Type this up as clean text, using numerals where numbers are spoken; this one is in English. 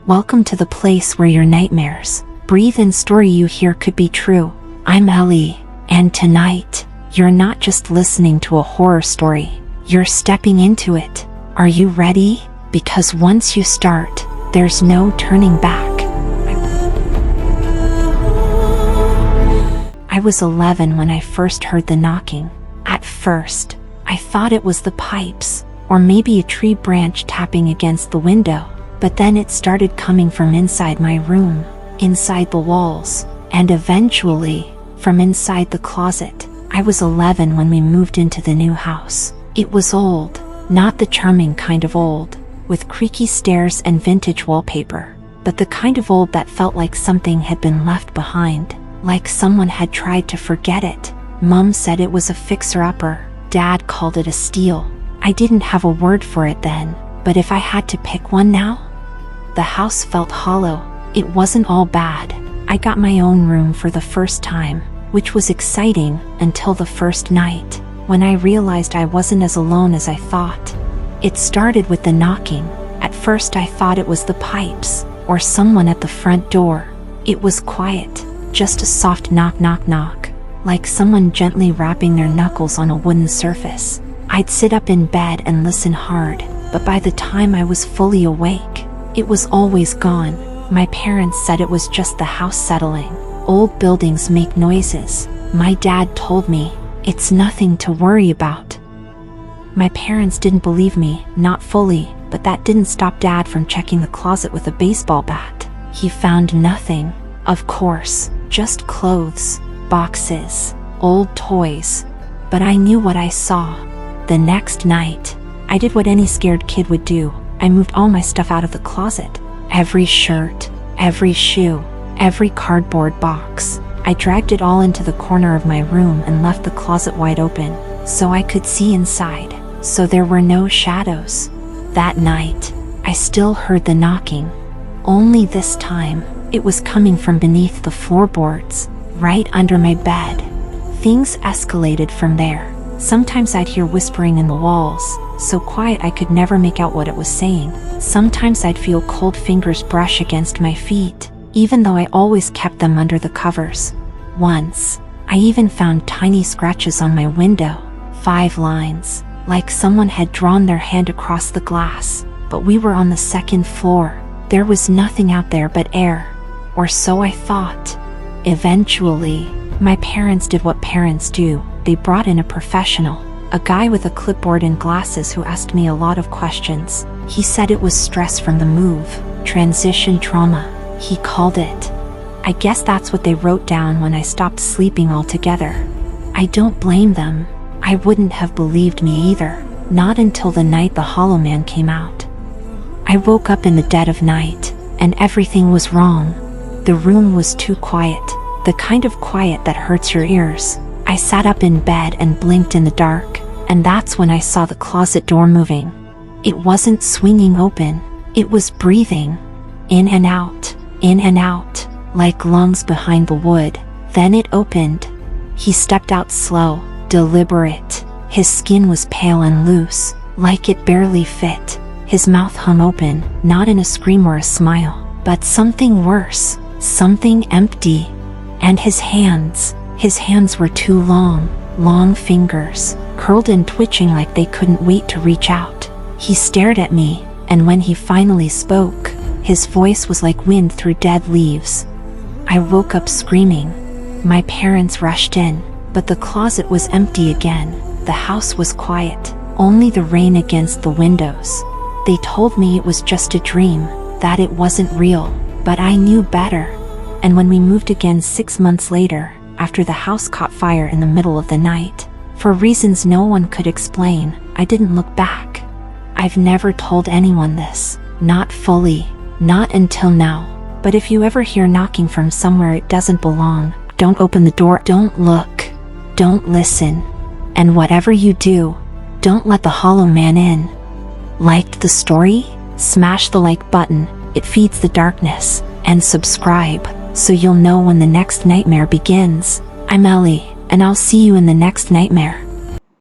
Welcome to the place where your nightmares breathe and story you hear could be true. I'm Ellie, and tonight, you're not just listening to a horror story, you're stepping into it. Are you ready? Because once you start, there's no turning back. I was 11 when I first heard the knocking. At first, I thought it was the pipes, or maybe a tree branch tapping against the window. But then it started coming from inside my room, inside the walls, and eventually, from inside the closet. I was 11 when we moved into the new house. It was old, not the charming kind of old, with creaky stairs and vintage wallpaper, but the kind of old that felt like something had been left behind, like someone had tried to forget it. Mom said it was a fixer-upper. Dad called it a steal. I didn't have a word for it then, but if I had to pick one now? The house felt hollow. It wasn't all bad. I got my own room for the first time, which was exciting until the first night, when I realized I wasn't as alone as I thought. It started with the knocking. At first I thought it was the pipes, or someone at the front door. It was quiet, just a soft knock knock knock, like someone gently rapping their knuckles on a wooden surface. I'd sit up in bed and listen hard, but by the time I was fully awake, it was always gone. My parents said it was just the house settling. Old buildings make noises. My dad told me, it's nothing to worry about. My parents didn't believe me, not fully, but that didn't stop Dad from checking the closet with a baseball bat. He found nothing, of course, just clothes, boxes, old toys. But I knew what I saw. The next night, I did what any scared kid would do. I moved all my stuff out of the closet. Every shirt, every shoe, every cardboard box. I dragged it all into the corner of my room and left the closet wide open, so I could see inside, so there were no shadows. That night, I still heard the knocking. Only this time, it was coming from beneath the floorboards, right under my bed. Things escalated from there. Sometimes I'd hear whispering in the walls, so quiet I could never make out what it was saying. Sometimes I'd feel cold fingers brush against my feet, even though I always kept them under the covers. Once, I even found tiny scratches on my window, 5 lines, like someone had drawn their hand across the glass. But we were on the 2nd floor. There was nothing out there but air, or so I thought. Eventually, my parents did what parents do. They brought in a professional, a guy with a clipboard and glasses who asked me a lot of questions. He said it was stress from the move, transition trauma, he called it. I guess that's what they wrote down when I stopped sleeping altogether. I don't blame them. I wouldn't have believed me either, not until the night the Hollow Man came out. I woke up in the dead of night, and everything was wrong. The room was too quiet, the kind of quiet that hurts your ears. I sat up in bed and blinked in the dark, and that's when I saw the closet door moving. It wasn't swinging open, it was breathing. In and out, like lungs behind the wood. Then it opened. He stepped out slow, deliberate. His skin was pale and loose, like it barely fit. His mouth hung open, not in a scream or a smile, but something worse, something empty. And his hands were too long fingers, curled and twitching like they couldn't wait to reach out. He stared at me, and when he finally spoke, his voice was like wind through dead leaves. I woke up screaming. My parents rushed in, but the closet was empty again. The house was quiet, only the rain against the windows. They told me it was just a dream, that it wasn't real, but I knew better. And when we moved again 6 months later, after the house caught fire in the middle of the night, for reasons no one could explain, I didn't look back. I've never told anyone this, not fully, not until now. But if you ever hear knocking from somewhere it doesn't belong, don't open the door, don't look, don't listen. And whatever you do, don't let the Hollow Man in. Liked the story? Smash the like button, it feeds the darkness, and subscribe, so you'll know when the next nightmare begins. I'm Ellie, and I'll see you in the next nightmare.